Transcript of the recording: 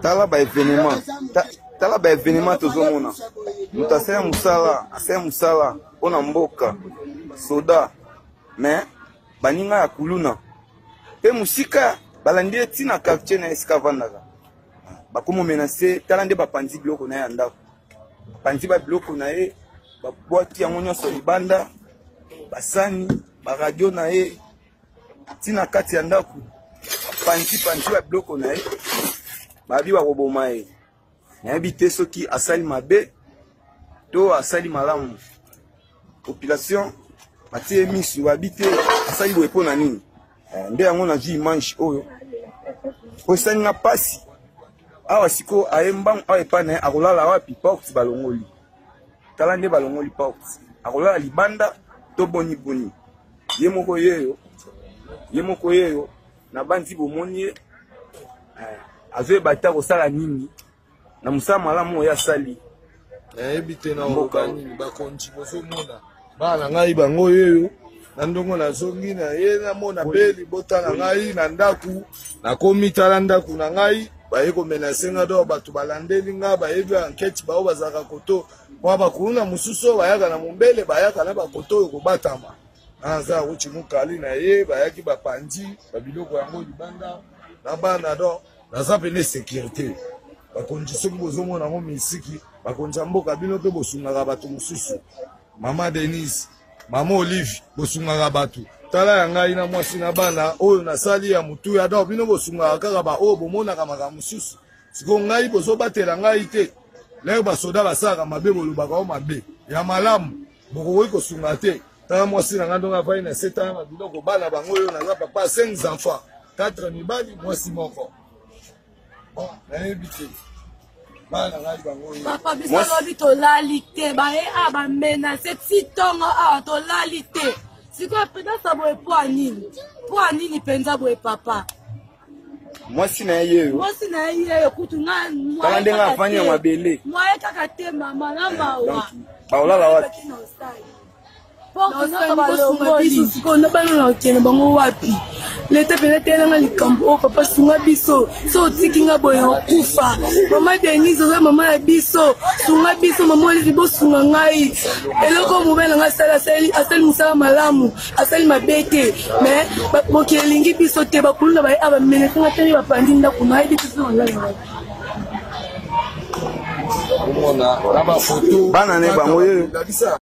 tala ba événement tozomona mutu asaya musala mpona mboka soda mais baninga ya kuluna mpe musika balandi ye ntina quartier na esika avandaka bakomo menase tala nde bapanzi biloko na ye ya ndako bapanzi babiloko na ye babwaki yango nyonso libanda basani baradio na ye ntina kati ya ndako bapanzi babiloko na ye babi bakoboma ye nayebi te soki asali mabe to asali malamu population batie misu babi te asali boye mpo na nini nde yango nazwi image oyo po esalinga pasi awa siko aye mbangu awa epai na ye akolala wapi porte balongoli tala nde balongoli porte akolala libanda to boniboni ye moko yeyo na bandi bomoni ye azoyeba te akosala nini na mosala malamu oyo asali nayebi te na okanini bakonzi bozomona bana ngai bango yeyo na ndongo nazongi na ye namona mpe libota na ngai na ndaku nakomi tala ndaku na ngai baye komenase nga do bato balandeli nga bayebi anketi bao bazalaka koto mwa bakuluna mosusu oyo bayaka na mombele bayaka na bakoto oyo kobatama aza akuti mokali na ye bayaki bapanzi babiloko yango libanda na bana do naza pene sécurité bakonzi soki bozomona ngo misiki bakonzi ya mboka bino mpe bosungaka bato mosusu mama Denise mama Olive bosungaka bato tala ya ngai na mwasi na bana oyo nasali ya mutu ya do bino bosungaka kaka ba oyo bomonaka makambo mosusu siko ngai bozobatela ngai te lelo basoda basalaka mabe bolobaka o mabe ya malamu bokoki kosunga te tala mwasi na ngai ndongo avai na 7 ans na biloko bana bango oyo naza papa 5 enfants 4 mibali mwasi moko nayebi te bana ngai bango oyo papa biso lobi tolali te baye abamena se titongo awa tolali te sikoyo mpenza boye po anini mpenza boye papa mwasi na ye yeyo kutu tala ndenge afandi ya mabele mwaye kaka te mama na mawa baolala wapi sikona bana na okende bango wapi leta pene telanga likambo o papa sunga biso so otiki nga boye okufa mama Denise oza mama ya biso sunga biso mama Olive bosunga ngai eloko mobele nga asali mosala malamu asali mabe te mais boki elingi biso te bakuluna baye abamenekanga teni bapandi ndako nayebi biso ngai omona na bafoto bana ne bango yeyo